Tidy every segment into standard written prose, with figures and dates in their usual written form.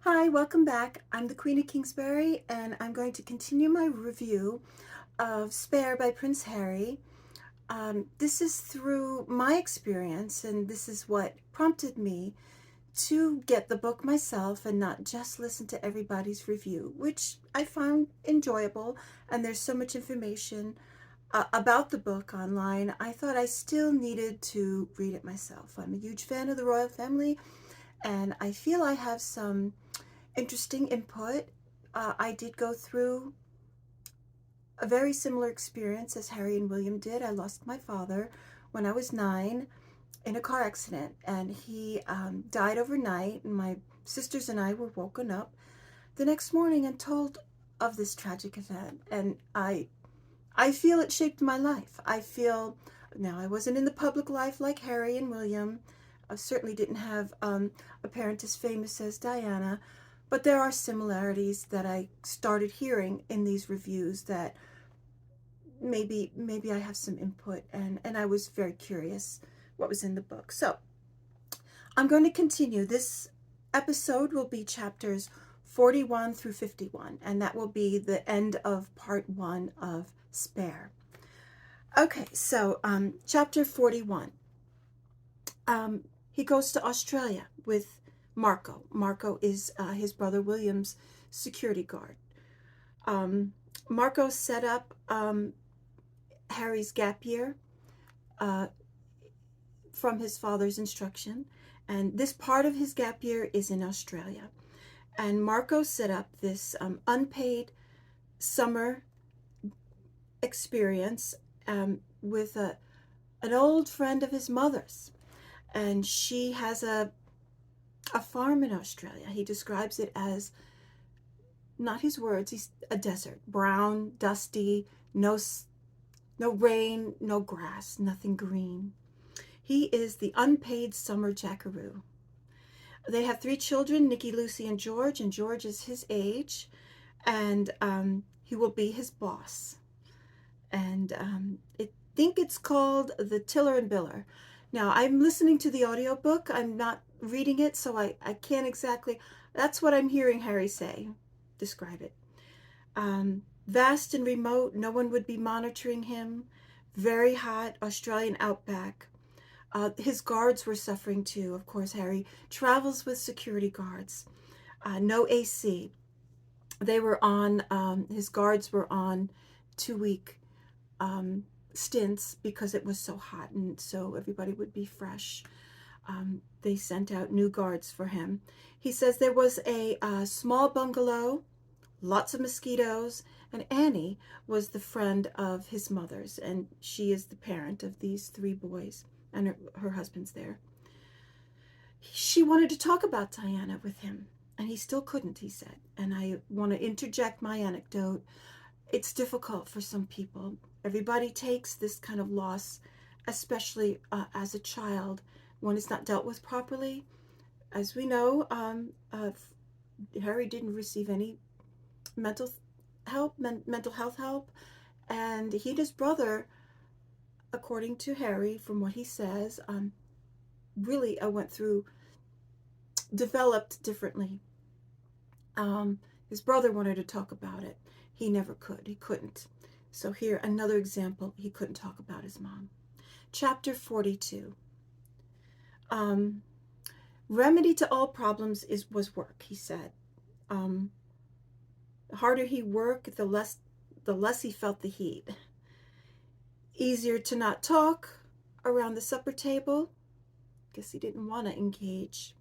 Hi, welcome back. I'm the Queen of Kingsbury, and I'm going to continue my review of Spare by Prince Harry. This is through my experience, and this is what prompted me to get the book myself and not just listen to everybody's review, which I found enjoyable. And there's so much information about the book online. I thought I still needed to read it myself. I'm a huge fan of the royal family, and I feel I have some interesting input. I did go through a very similar experience as Harry and William did. I lost my father when I was 9 in a car accident, and he died overnight. And my sisters and I were woken up the next morning and told of this tragic event. And I feel it shaped my life. I feel now I wasn't in the public life like Harry and William. I certainly didn't have a parent as famous as Diana, but there are similarities that I started hearing in these reviews that maybe I have some input, and I was very curious what was in the book. So I'm going to continue. This episode will be chapters 41 through 51, and that will be the end of part 1 of Spare. Okay, so chapter 41. He goes to Australia with Marco. Marco is his brother William's security guard. Marco set up Harry's gap year uh, from his father's instruction, and this part of his gap year is in Australia. And Marco set up this unpaid summer experience with an old friend of his mother's, and she has a farm in Australia. He describes it as, not his words, he's a desert, brown, dusty, no rain, no grass, nothing green. He is the unpaid summer jackaroo. They have 3 children, Nikki, Lucy, and George is his age, and he will be his boss. And I think it's called The Tiller and Biller. Now, I'm listening to the audiobook. I'm not reading it, so I can't exactly. That's what I'm hearing Harry say. Describe it. Vast and remote, no one would be monitoring him. Very hot Australian outback. His guards were suffering too. Of course, Harry travels with security guards. No AC. They were on, his guards were on 2-week stints because it was so hot, and so everybody would be fresh. They sent out new guards for him. He says there was a small bungalow, lots of mosquitoes, and Annie was the friend of his mother's, and she is the parent of these 3 boys, and her husband's there. She wanted to talk about Diana with him, and he still couldn't, he said. And I want to interject my anecdote. It's difficult for some people. Everybody takes this kind of loss, especially as a child, when it's not dealt with properly. As we know, Harry didn't receive any mental health help, and he and his brother, according to Harry, from what he says, really developed differently. His brother wanted to talk about it. He never could. He couldn't. So here, another example, he couldn't talk about his mom. Chapter 42. Remedy to all problems was work, he said. The harder he worked, the less he felt the heat. Easier to not talk around the supper table. Guess he didn't want to engage.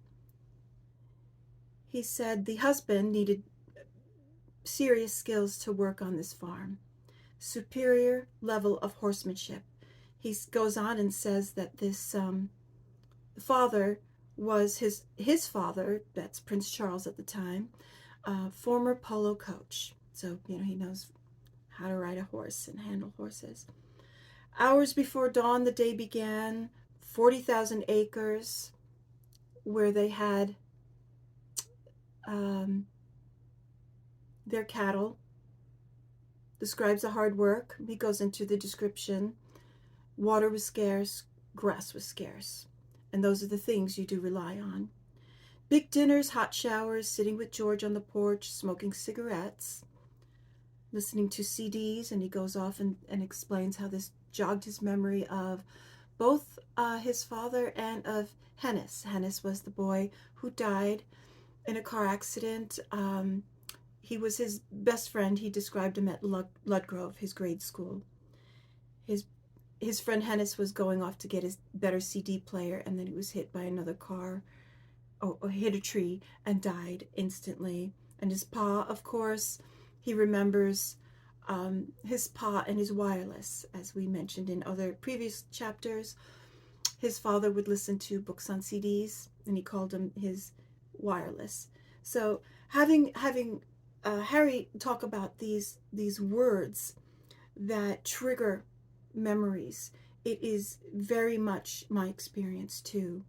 He said the husband needed serious skills to work on this farm. Superior level of horsemanship. He goes on and says that this father was his father, that's Prince Charles at the time, former polo coach. So, he knows how to ride a horse and handle horses. Hours before dawn, the day began. 40,000 acres where they had their cattle. Describes the hard work. He goes into the description. Water was scarce, grass was scarce, and those are the things you do rely on. Big dinners, hot showers, sitting with George on the porch, smoking cigarettes, listening to CDs, and he goes off and explains how this jogged his memory of both his father and of Hennis. Hennis was the boy who died in a car accident. He was his best friend. He described him at Ludgrove, his grade school. His his friend Hennis was going off to get his better CD player, and then he was hit by another car, or hit a tree, and died instantly. And his pa, of course, he remembers his pa and his wireless, as we mentioned in other previous chapters. His father would listen to books on CDs, and he called them his wireless. So having Harry talk about these words that trigger memories, it is very much my experience too.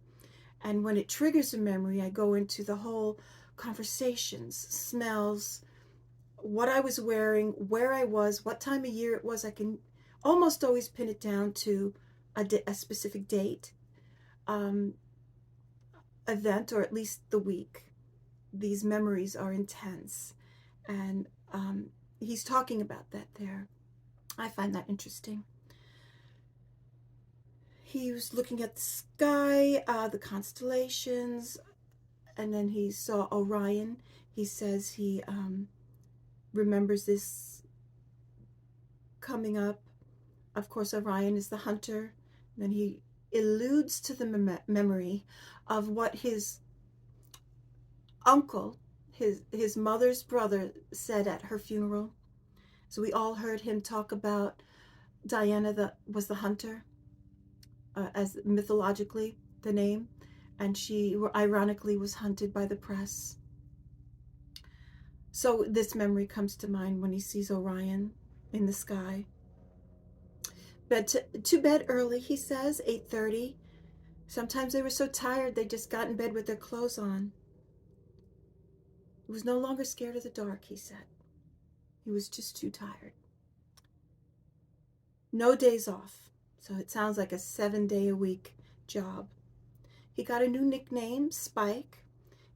And when it triggers a memory, I go into the whole conversations, smells, what I was wearing, where I was, what time of year it was. I can almost always pin it down to a specific date, event, or at least the week. These memories are intense. And he's talking about that there. I find that interesting. He was looking at the sky, the constellations, and then he saw Orion. He says he remembers this coming up. Of course, Orion is the hunter. And then he alludes to the memory of what his uncle, his mother's brother, said at her funeral. So we all heard him talk about Diana was the hunter, as mythologically the name, and she ironically was hunted by the press. So this memory comes to mind when he sees Orion in the sky. To bed early, he says, 8:30. Sometimes they were so tired they just got in bed with their clothes on. He was no longer scared of the dark, he said. He was just too tired. No days off. So it sounds like a 7-day-a-week job. He got a new nickname, Spike.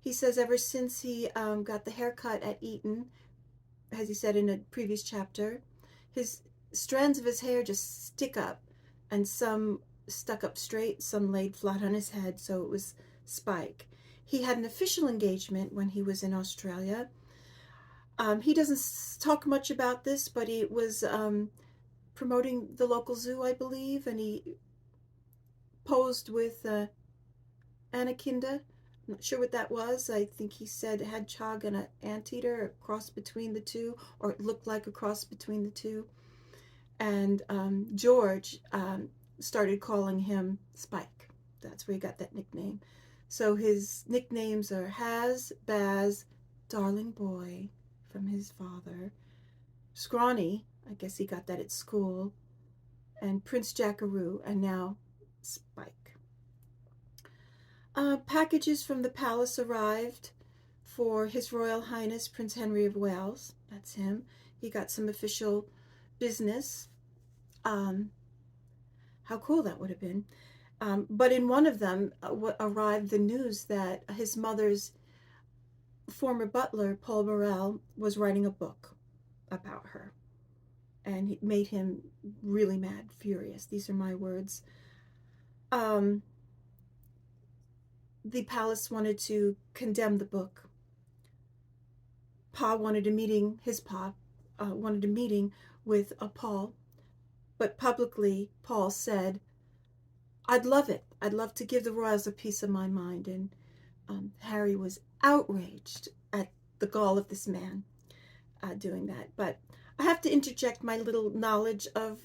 He says ever since he got the haircut at Eton, as he said in a previous chapter, his strands of his hair just stick up, and some stuck up straight, some laid flat on his head, so it was Spike. He had an official engagement when he was in Australia. He doesn't talk much about this, but he was promoting the local zoo, I believe, and he posed with anaconda. I'm not sure what that was. I think he said hedgehog and an anteater, a cross between the two, or it looked like a cross between the two. And George started calling him Spike. That's where he got that nickname. So his nicknames are Haz, Baz, Darling Boy from his father, Scrawny, I guess he got that at school, and Prince Jackaroo, and now Spike. Packages from the palace arrived for His Royal Highness Prince Henry of Wales. That's him. He got some official business. How cool that would have been. But in one of them arrived the news that his mother's former butler, Paul Morel, was writing a book about her. And it made him really mad, furious. These are my words. The palace wanted to condemn the book. Pa wanted a meeting, his pa wanted a meeting with Paul, but publicly Paul said, I'd love it. I'd love to give the royals a piece of my mind. And Harry was outraged at the gall of this man doing that. But I have to interject my little knowledge of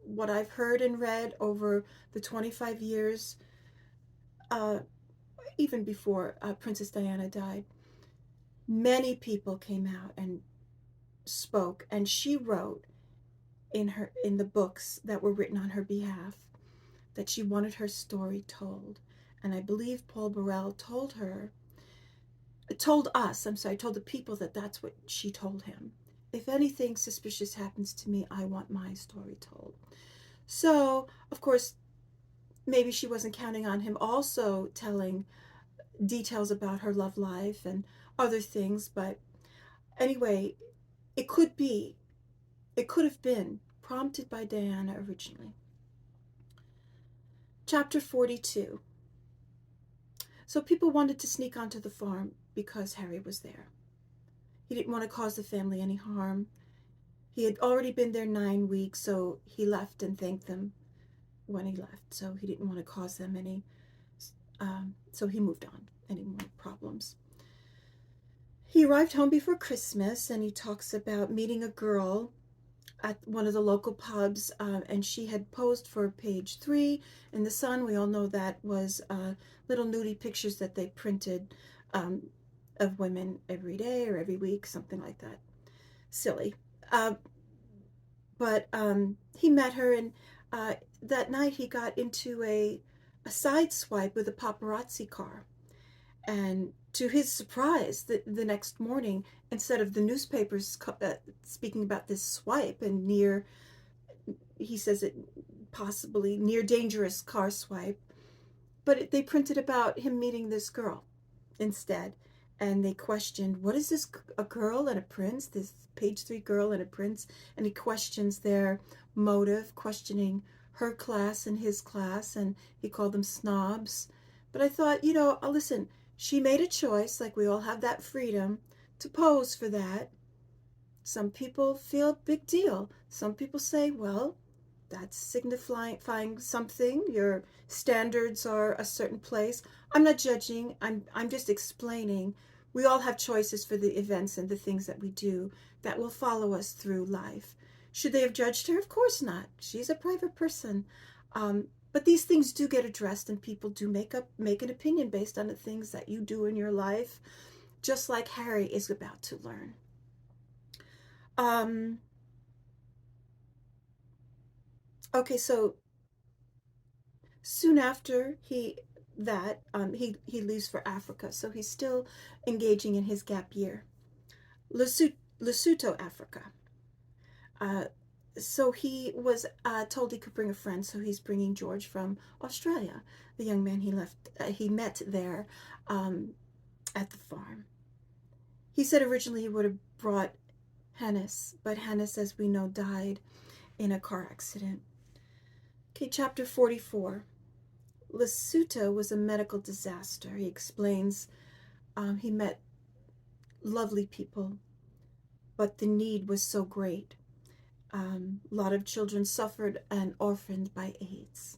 what I've heard and read over the 25 years, even before Princess Diana died. Many people came out and spoke, and she wrote in the books that were written on her behalf that she wanted her story told. And I believe Paul Morel told the people that that's what she told him. If anything suspicious happens to me, I want my story told. So, of course, maybe she wasn't counting on him also telling details about her love life and other things. But anyway, it could be, it could have been prompted by Diana originally. Chapter 42. So people wanted to sneak onto the farm because Harry was there. He didn't want to cause the family any harm. He had already been there 9 weeks, so he left and thanked them when he left. So he didn't want to cause them any, so he moved on. Any more problems? He arrived home before Christmas, and he talks about meeting a girl at one of the local pubs, and she had posed for page 3 in the Sun. We all know that was little nudie pictures that they printed of women every day or every week, something like that. Silly. But he met her, and that night he got into a side swipe with a paparazzi car. And to his surprise, the next morning, instead of the newspapers speaking about this swipe and near, he says it possibly near dangerous car swipe, but they printed about him meeting this girl instead. And they questioned, what is this, a girl and a prince, this page 3 girl and a prince? And he questions their motive, questioning her class and his class, and he called them snobs. But I thought, listen, she made a choice, like we all have that freedom to pose for that. Some people feel big deal. Some people say, well, that's signifying something. Your standards are a certain place. I'm not judging. I'm just explaining. We all have choices for the events and the things that we do that will follow us through life. Should they have judged her? Of course not. She's a private person. But these things do get addressed, and people do make an opinion based on the things that you do in your life, just like Harry is about to learn. Okay, so soon after he leaves for Africa, so he's still engaging in his gap year. Lesotho, Africa. So he was told he could bring a friend, so he's bringing George from Australia, the young man he met there at the farm. He said originally he would have brought Hannes, but Hannes, as we know, died in a car accident. Okay, chapter 44. Lesotho was a medical disaster. He explains he met lovely people, but the need was so great. A lot of children suffered and orphaned by AIDS.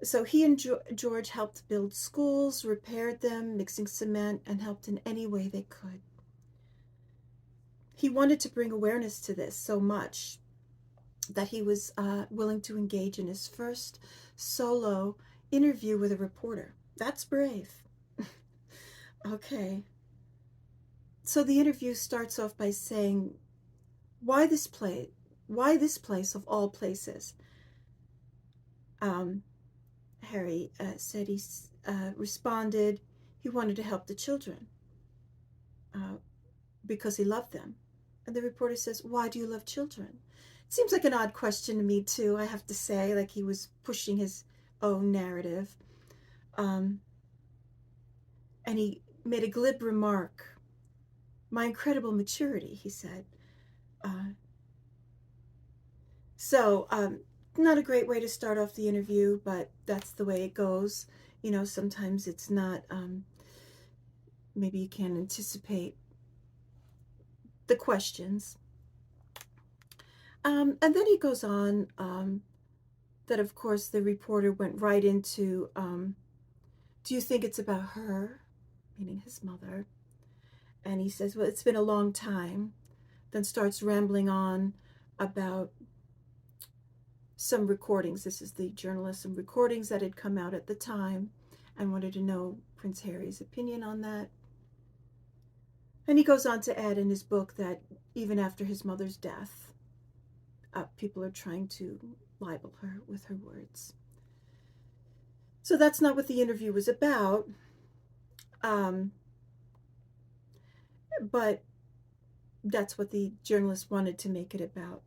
So he and George helped build schools, repaired them, mixing cement, and helped in any way they could. He wanted to bring awareness to this so much that he was willing to engage in his first solo interview with a reporter. That's brave. Okay. So the interview starts off by saying, why this place? Why this place of all places? Harry said he responded he wanted to help the children because he loved them. And the reporter says, why do you love children? It seems like an odd question to me too, I have to say, like he was pushing his own narrative. And he made a glib remark. My incredible maturity, he said. Not a great way to start off the interview, but that's the way it goes. Sometimes it's not, maybe you can't anticipate the questions. And then he goes on that, of course, the reporter went right into, do you think it's about her? Meaning his mother. And he says, well, it's been a long time. Then starts rambling on about some recordings. This is the journalist, some recordings that had come out at the time, and wanted to know Prince Harry's opinion on that. And he goes on to add in his book that even after his mother's death, people are trying to libel her with her words. So that's not what the interview was about. But that's what the journalist wanted to make it about.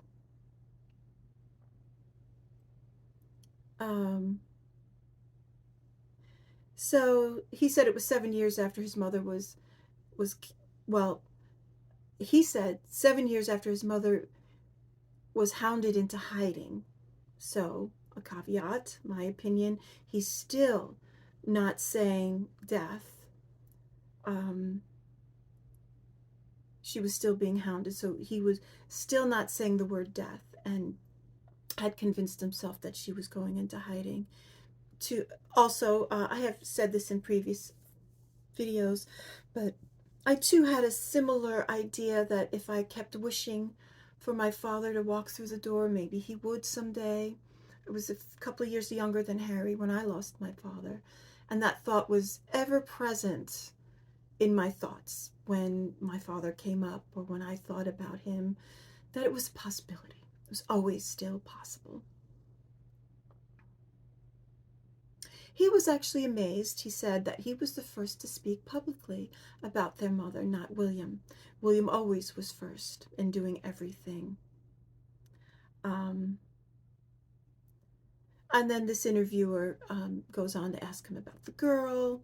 So he said it was 7 years after his mother was well, he said 7 years after his mother was hounded into hiding. So, a caveat, my opinion, he's still not saying death. She was still being hounded, so he was still not saying the word death, and had convinced himself that she was going into hiding. To also, I have said this in previous videos, but I too had a similar idea that if I kept wishing for my father to walk through the door, maybe he would someday. I was a couple of years younger than Harry when I lost my father, and that thought was ever present in my thoughts when my father came up or when I thought about him, that it was a possibility. It was always still possible. He was actually amazed, he said, that he was the first to speak publicly about their mother, not William. William always was first in doing everything. And then this interviewer goes on to ask him about the girl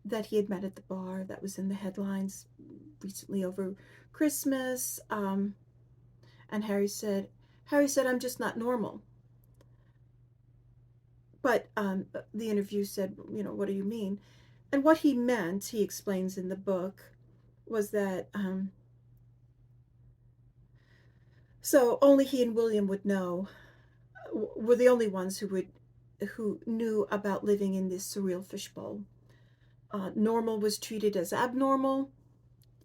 that he had met at the bar that was in the headlines recently over Christmas. And Harry said, I'm just not normal. But the interview said, what do you mean? And what he meant, he explains in the book, was that so only he and William would know, were the only ones who knew about living in this surreal fishbowl. Normal was treated as abnormal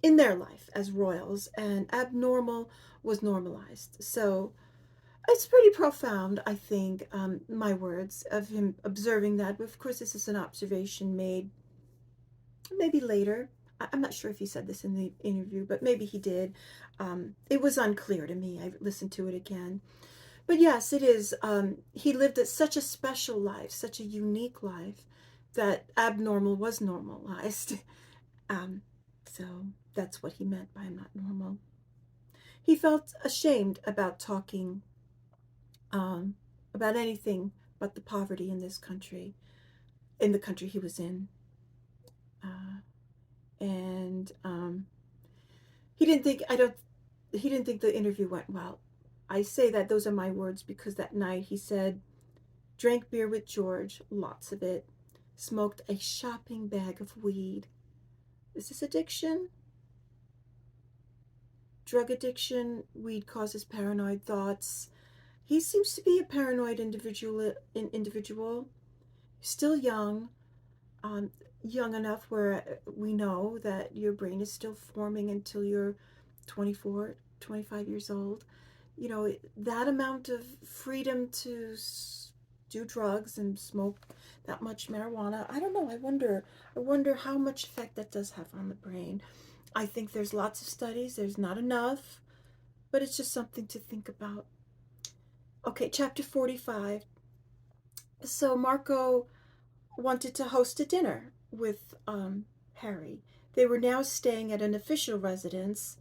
in their life as royals, and abnormal was normalized. So it's pretty profound, I think, my words of him observing that. But of course, this is an observation made maybe later. I'm not sure if he said this in the interview, but maybe he did. It was unclear to me. I listened to it again. But yes, it is. He lived such a special life, such a unique life, that abnormal was normalized. So that's what he meant by I'm not normal. He felt ashamed about talking about anything but the poverty in this country, in the country he was in. And he didn't think, he didn't think the interview went well. I say that those are my words because that night he said, drank beer with George, lots of it, smoked a shopping bag of weed. Is this addiction? Drug addiction, weed causes paranoid thoughts. He seems to be a paranoid individual. Still young, young enough where we know that your brain is still forming until you're 24, 25 years old. That amount of freedom to do drugs and smoke that much marijuana, I don't know. I wonder how much effect that does have on the brain. I think there's lots of studies. There's not enough, but it's just something to think about. Okay, chapter 45. So Marco wanted to host a dinner with Harry. They were now staying at an official residence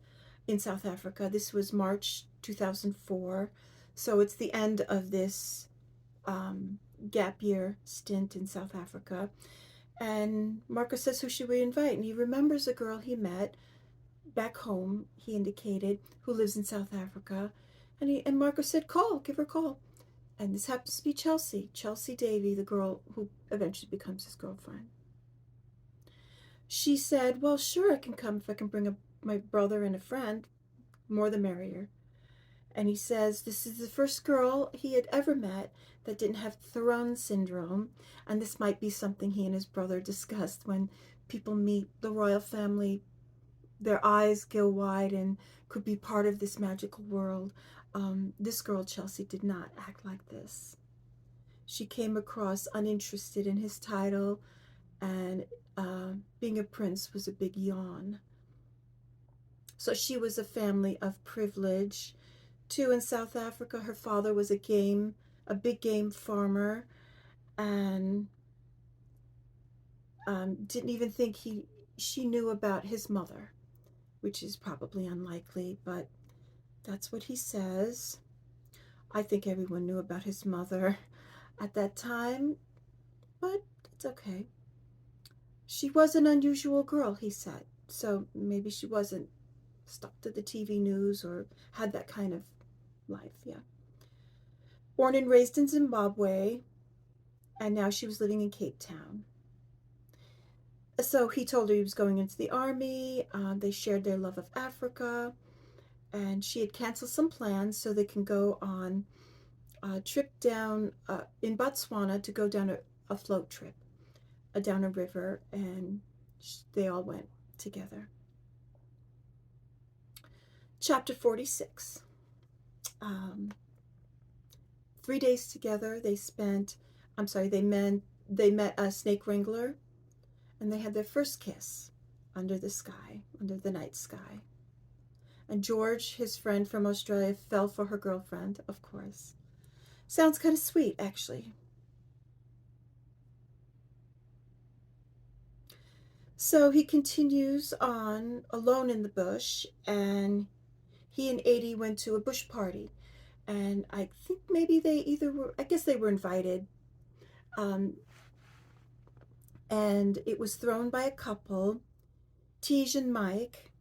in South Africa. This was March 2004. So it's the end of this gap year stint in South Africa. And Marco says, who should we invite? And he remembers a girl he met back home, he indicated, who lives in South Africa. And Marco said, give her a call. And this happens to be Chelsea Davy, the girl who eventually becomes his girlfriend. She said, well, sure, I can come if I can bring my brother and a friend. More the merrier. And he says this is the first girl he had ever met that didn't have throne syndrome. And this might be something he and his brother discussed. When people meet the royal family, their eyes go wide and could be part of this magical world. This girl, Chelsea, did not act like this. She came across uninterested in his title, and being a prince was a big yawn. So she was a family of privilege. Too, in South Africa, her father was a big game farmer, and didn't even think she knew about his mother, which is probably unlikely, but that's what he says. I think everyone knew about his mother. at that time, but it's okay. She was an unusual girl, he said, so maybe she wasn't stuck to the TV news or had that kind of life, yeah. Born and raised in Zimbabwe, and now she was living in Cape Town. So he told her he was going into the army. They shared their love of Africa, and she had canceled some plans so they can go on a trip down in Botswana to go down a float trip down a river, and they all went together. Chapter 46. Um, 3 days together. They met a snake wrangler, and they had their first kiss under the sky, under the night sky. And George, his friend from Australia, fell for her girlfriend, of course. Sounds kind of sweet, actually. So he continues on alone in the bush, and he and Adie went to a bush party. And I think maybe they either were, I guess they were invited. Um, and it was thrown by a couple, Tej and Mike,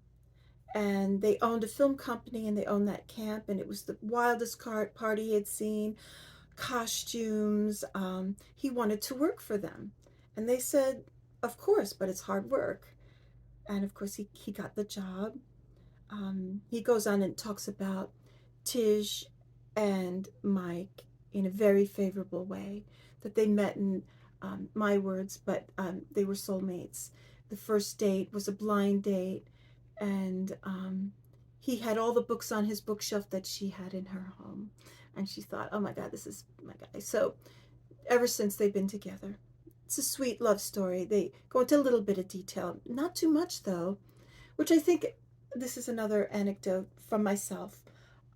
and they owned a film company and they owned that camp, and it was the wildest party he had seen. Costumes. He wanted to work for them, and they said, "Of course, but it's hard work." And of course, he got the job. He goes on and talks about Tej and Mike in a very favorable way, that they met in my words, but they were soulmates. The first date was a blind date, and he had all the books on his bookshelf that she had in her home. And she thought, oh my God, this is my guy. So ever since they've been together. It's a sweet love story. They go into a little bit of detail, not too much though, which I think this is another anecdote from myself.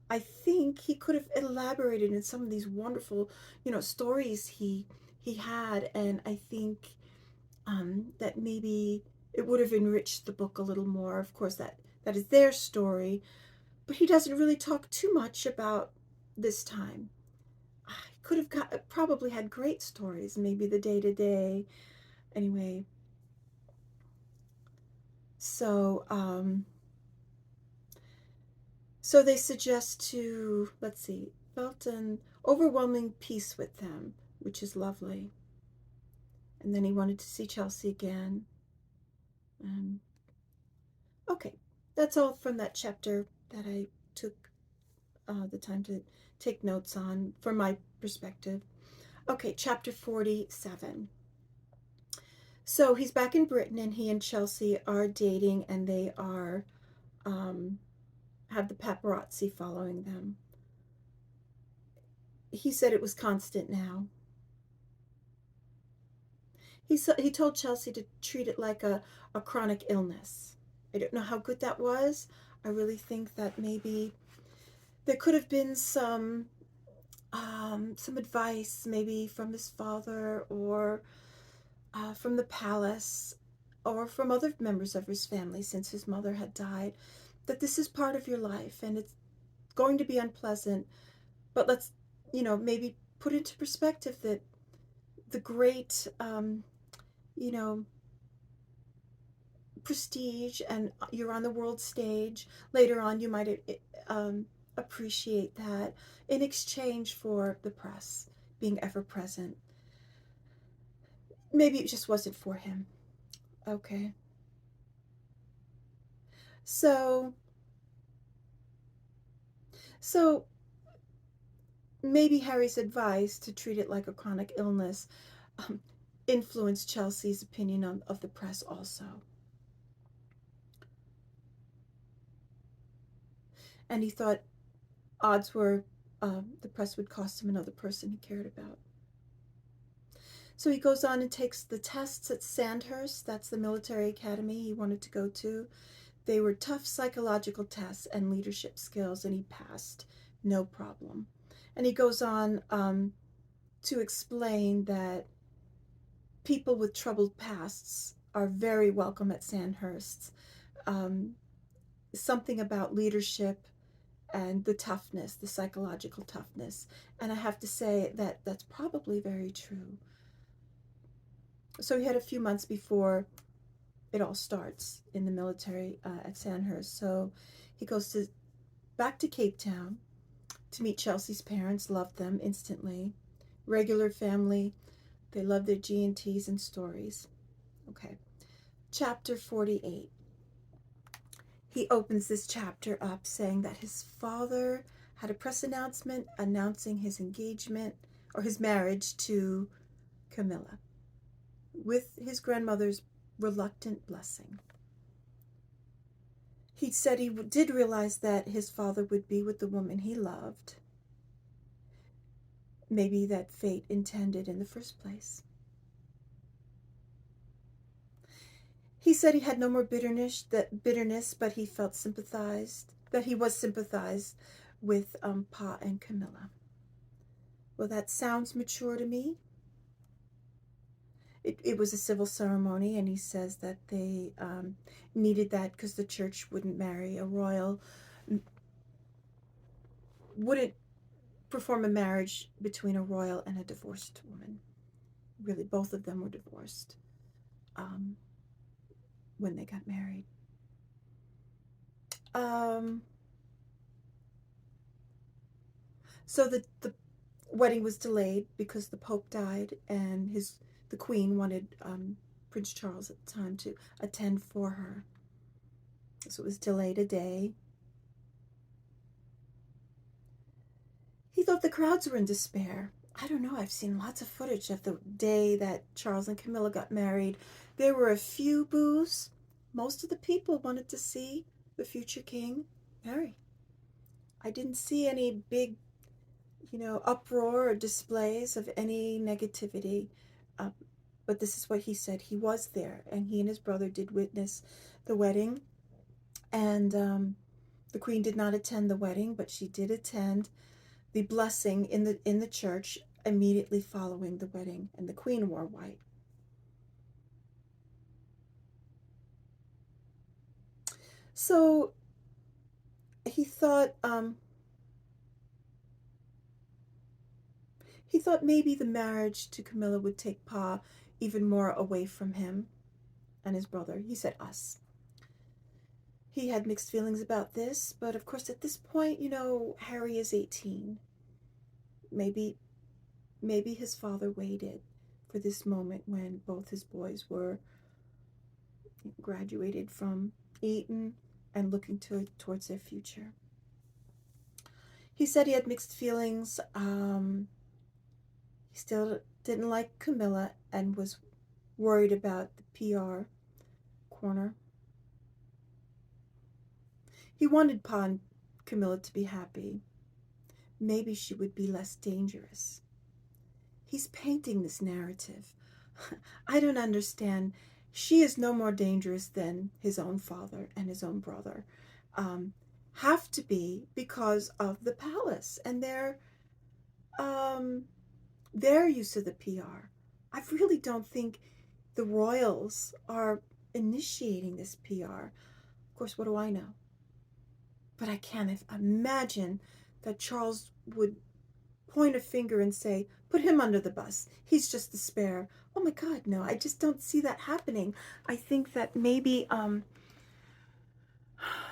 I think he could have elaborated in some of these wonderful, stories he had, and I think that maybe it would have enriched the book a little more. Of course, that is their story, but he doesn't really talk too much about this time. I could have probably had great stories, maybe the day to day. Anyway, so so they suggest to, let's see, felt an overwhelming peace with them, which is lovely. And then he wanted to see Chelsea again. And okay, that's all from that chapter that I took the time to take notes on from my perspective. Okay, chapter 47. So he's back in Britain, and he and Chelsea are dating, and they are have the paparazzi following them. He said it was constant now. He told Chelsea to treat it like a chronic illness. I don't know how good that was. I really think that maybe there could have been some advice, maybe from his father, or from the palace, or from other members of his family since his mother had died, that this is part of your life and it's going to be unpleasant, but let's, maybe put into perspective that the great, you know, prestige, and you're on the world stage. Later on, you might appreciate that in exchange for the press being ever present. Maybe it just wasn't for him. Okay. So, so maybe Harry's advice to treat it like a chronic illness um, influenced Chelsea's opinion of the press also. And he thought odds were the press would cost him another person he cared about. So he goes on and takes the tests at Sandhurst. That's the military academy he wanted to go to. They were tough psychological tests and leadership skills, and he passed, no problem. And he goes on to explain that people with troubled pasts are very welcome at Sandhurst. Something about leadership and the toughness, the psychological toughness. And I have to say that that's probably very true. So he had a few months before it all starts in the military at Sandhurst. So he goes back to Cape Town to meet Chelsea's parents, loved them instantly. Regular family, they love their G&Ts and stories. Okay. Chapter 48. He opens this chapter up saying that his father had a press announcement announcing his engagement or his marriage to Camilla with his grandmother's reluctant blessing. He said he did realize that his father would be with the woman he loved. Maybe that fate intended in the first place. He said he had no more bitterness, but he felt sympathized, that he was sympathized with Pa and Camilla. Well, that sounds mature to me. It was a civil ceremony, and he says that they needed that because the church wouldn't marry a royal, wouldn't perform a marriage between a royal and a divorced woman. Really, both of them were divorced when they got married. So the wedding was delayed because the Pope died, and the Queen wanted Prince Charles at the time to attend for her. So it was delayed a day. He thought the crowds were in despair. I don't know, I've seen lots of footage of the day that Charles and Camilla got married. There were a few boos. Most of the people wanted to see the future king marry. I didn't see any big, uproar or displays of any negativity. But this is what he said. He was there, and he and his brother did witness the wedding. And the Queen did not attend the wedding, but she did attend the blessing in the church immediately following the wedding, and the Queen wore white. So he thought maybe the marriage to Camilla would take Pa even more away from him and his brother. He said us. He had mixed feelings about this, but of course at this point, Harry is 18. Maybe his father waited for this moment when both his boys were graduated from Eton and looking towards their future. He said he had mixed feelings. He still didn't like Camilla and was worried about the PR corner. He wanted Pa and Camilla to be happy. Maybe she would be less dangerous. He's painting this narrative. I don't understand. She is no more dangerous than his own father and his own brother. Have to be because of the palace and their use of the PR. I really don't think the royals are initiating this PR. Of course, what do I know? But I can't imagine that Charles would point a finger and say, put him under the bus. He's just the spare. Oh my God, no, I just don't see that happening. I think that maybe, I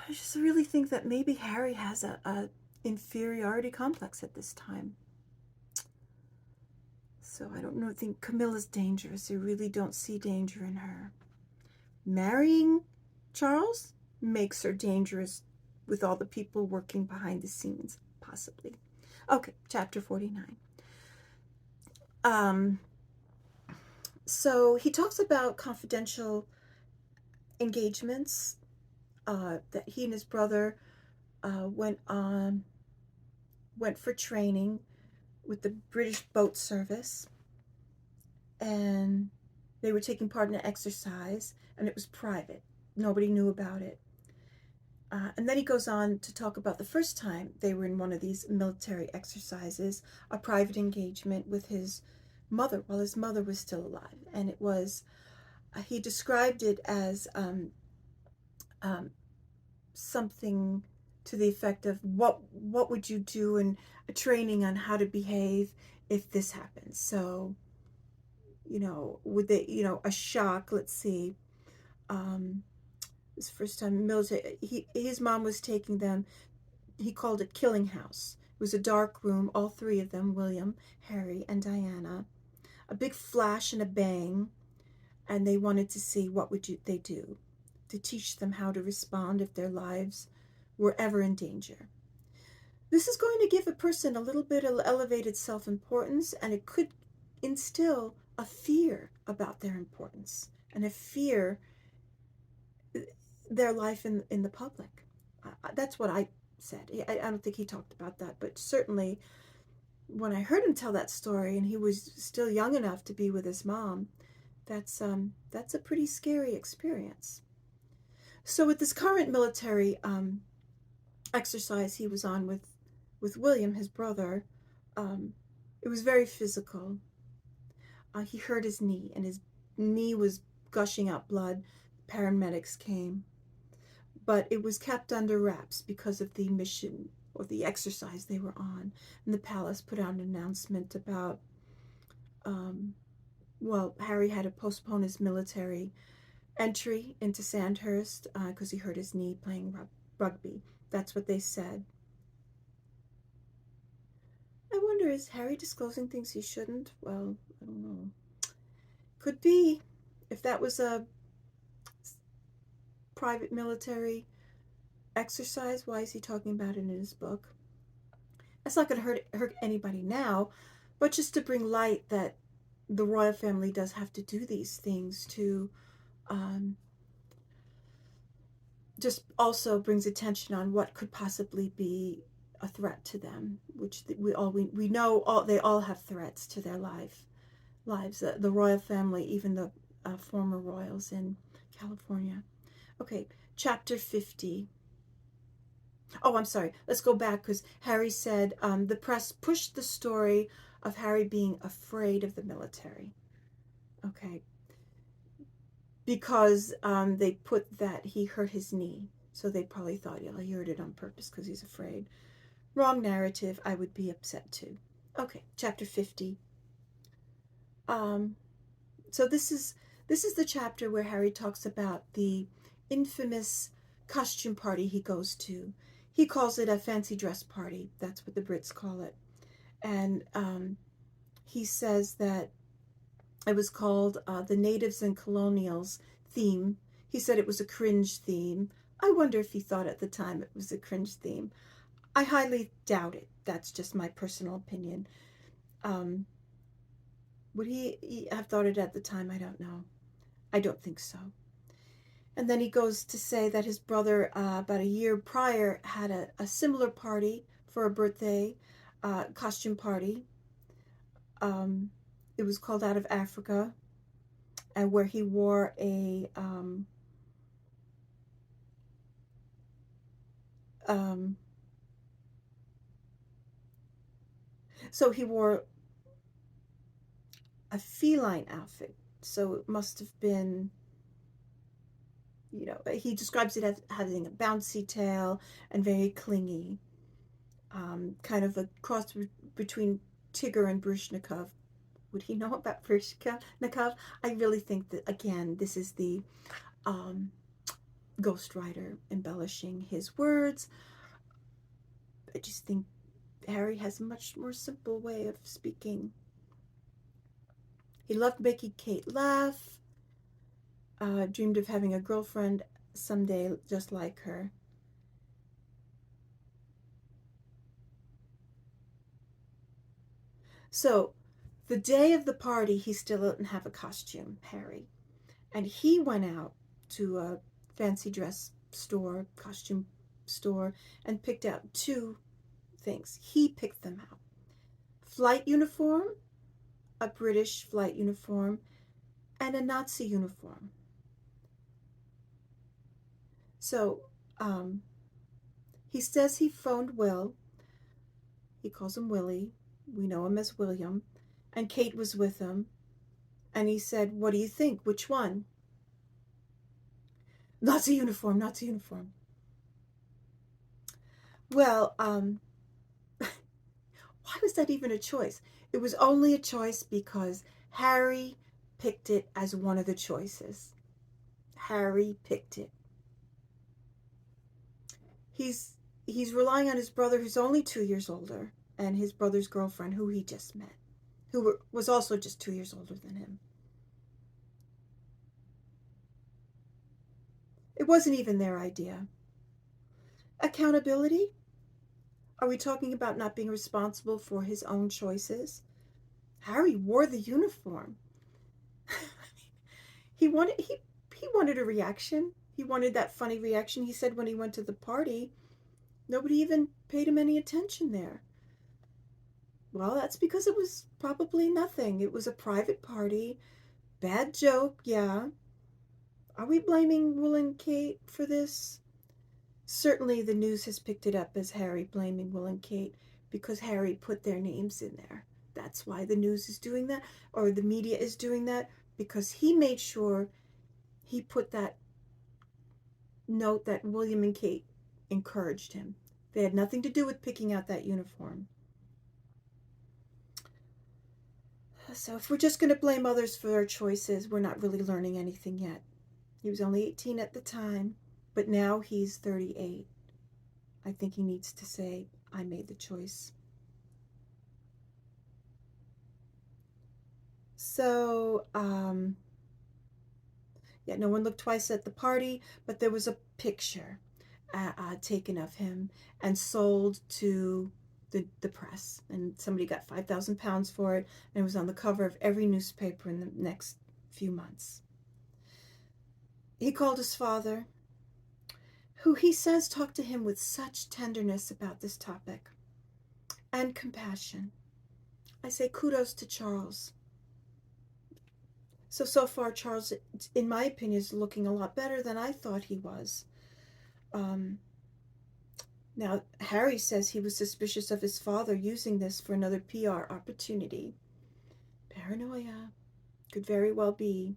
just really think that maybe Harry has a inferiority complex at this time. So I don't think Camilla's dangerous. I really don't see danger in her. Marrying Charles makes her dangerous with all the people working behind the scenes, possibly. Okay, chapter 49. So he talks about confidential engagements that he and his brother went for training with the British boat service, and they were taking part in an exercise, and it was private. Nobody knew about it. And then he goes on to talk about the first time they were in one of these military exercises, a private engagement with his mother while his mother was still alive. And it was, he described it as something to the effect of what would you do, and a training on how to behave if this happens. So, would they, a shock, let's see, his first time in military, his mom was taking them, he called it Killing House. It was a dark room, all three of them, William, Harry, and Diana. A big flash and a bang, and they wanted to see what they do to teach them how to respond if their lives were ever in danger. This is going to give a person a little bit of elevated self-importance, and it could instill a fear about their importance and a fear their life in the public. That's what I said. I don't think he talked about that, but certainly when I heard him tell that story, and he was still young enough to be with his mom, that's a pretty scary experience. So with this current military exercise he was on with William, his brother, it was very physical. He hurt his knee, and his knee was gushing out blood. Paramedics came, but it was kept under wraps because of the mission or the exercise they were on. And the palace put out an announcement about, Harry had to postpone his military entry into Sandhurst because he hurt his knee playing rugby. That's what they said. I wonder, is Harry disclosing things he shouldn't? Well, I don't know. Could be. If that was a private military exercise, why is he talking about it in his book? That's not going to hurt anybody now, but just to bring light that the royal family does have to do these things to just also brings attention on what could possibly be a threat to them, which we know they all have threats to their lives. The royal family, even the former royals in California. Okay, chapter 50. Oh, I'm sorry. Let's go back, because Harry said the press pushed the story of Harry being afraid of the military. Okay. Because they put that he hurt his knee. So they probably thought, he hurt it on purpose because he's afraid. Wrong narrative. I would be upset too. Okay, chapter 50. So this is the chapter where Harry talks about the infamous costume party he goes to. He calls it a fancy dress party. That's what the Brits call it. And he says that it was called the Natives and Colonials theme. He said it was a cringe theme. I wonder if he thought at the time it was a cringe theme. I highly doubt it. That's just my personal opinion. Would he have thought it at the time? I don't know. I don't think so. And then he goes to say that his brother, about a year prior, had a similar party for a birthday costume party. It was called Out of Africa, and where he wore so he wore a feline outfit. So it must have been, he describes it as having a bouncy tail and very clingy. Kind of a cross between Tigger and Baryshnikov. Would he know about Baryshnikov? I really think that, again, this is the ghostwriter embellishing his words. I just think Harry has a much more simple way of speaking. He loved making Kate laugh. Dreamed of having a girlfriend someday just like her. So, the day of the party, he still didn't have a costume, Harry. And he went out to a fancy dress store, costume store, and picked out two things. He picked them out. Flight uniform, a British flight uniform, and a Nazi uniform. So he says he phoned Will. He calls him Willie. We know him as William. And Kate was with him. And he said, "What do you think? Which one?" "Nazi uniform, Nazi uniform." Well, why was that even a choice? It was only a choice because Harry picked it as one of the choices. Harry picked it. He's he's relying on his brother who's only 2 years older, and his brother's girlfriend who he just met, was also just 2 years older than him. It wasn't even their idea. Accountability? Are we talking about not being responsible for his own choices? Harry wore the uniform. he wanted he he wanted a reaction. He wanted that funny reaction. He said when he went to the party, nobody even paid him any attention there. Well, that's because it was probably nothing. It was a private party. Bad joke, yeah. Are we blaming Will and Kate for this? Certainly the news has picked it up as Harry blaming Will and Kate because Harry put their names in there. That's why the news is doing that, or the media is doing that, because he made sure he put that note that William and Kate encouraged him. They had nothing to do with picking out that uniform. So if we're just going to blame others for our choices, we're not really learning anything yet. He was only 18 at the time, but now he's 38. I think he needs to say, I made the choice. So, yeah, no one looked twice at the party, but there was a picture taken of him and sold to the press. And somebody got £5,000 for it, and it was on the cover of every newspaper in the next few months. He called his father, who he says talked to him with such tenderness about this topic and compassion. I say kudos to Charles. So far, Charles, in my opinion, is looking a lot better than I thought he was. Um, Now, Harry says he was suspicious of his father using this for another PR opportunity. Paranoia. Could very well be.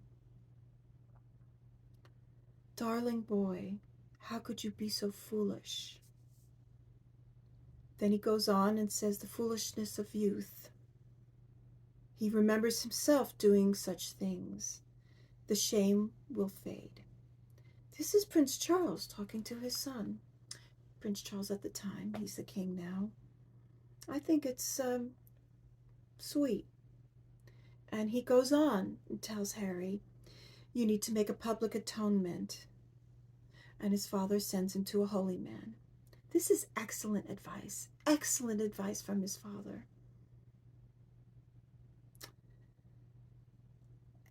Darling boy, how could you be so foolish? Then he goes on and says the foolishness of youth. He remembers himself doing such things. The shame will fade. This is Prince Charles talking to his son. Prince Charles at the time. He's the king now. I think it's sweet. And he goes on and tells Harry, you need to make a public atonement. And his father sends him to a holy man. This is excellent advice. Excellent advice from his father.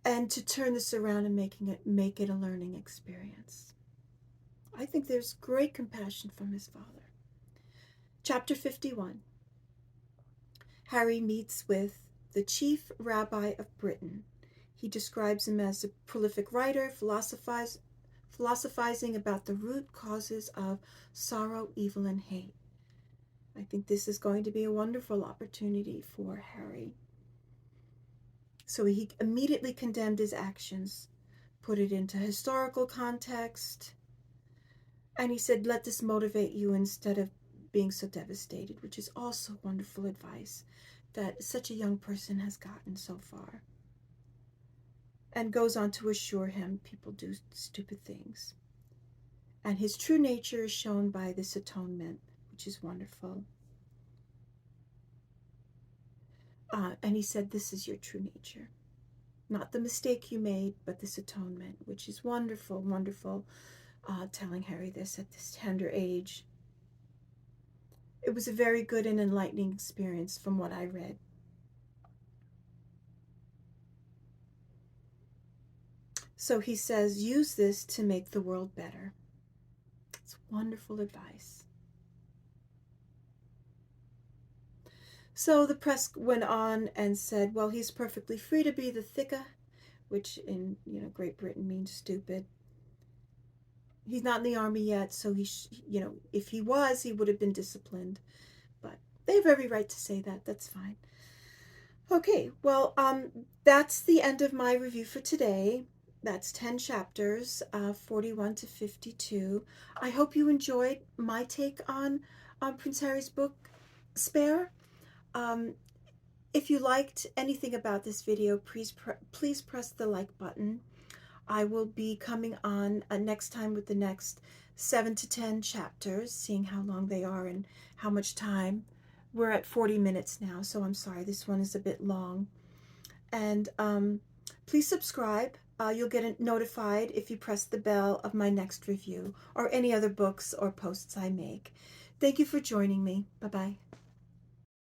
And to turn this around and make it a learning experience. I think there's great compassion from his father. Chapter 51. Harry meets with the chief rabbi of Britain. He describes him as a prolific writer, philosophizing about the root causes of sorrow, evil, and hate. I think this is going to be a wonderful opportunity for Harry. So he immediately condemned his actions, put it into historical context, and he said, let this motivate you instead of being so devastated, which is also wonderful advice that such a young person has gotten so far. And goes on to assure him people do stupid things. And his true nature is shown by this atonement, which is wonderful. And he said, this is your true nature. Not the mistake you made, but this atonement, which is wonderful, wonderful, telling Harry this at this tender age. It was a very good and enlightening experience from what I read. So he says, use this to make the world better. It's wonderful advice. So the press went on and said, well, he's perfectly free to be the thicca, which in Great Britain means stupid. He's not in the army yet, so if he was, he would have been disciplined. But they have every right to say that. That's fine. Okay, well, that's the end of my review for today. That's 10 chapters, 41 to 52. I hope you enjoyed my take on on Prince Harry's book, Spare. Um, if you liked anything about this video, please press the like button. I will be coming on next time with the next 7 to 10 chapters, seeing how long they are and how much time. We're at 40 minutes now, so I'm sorry, this one is a bit long. And please subscribe. You'll get notified if you press the bell of my next review or any other books or posts I make. Thank you for joining me. Bye-bye.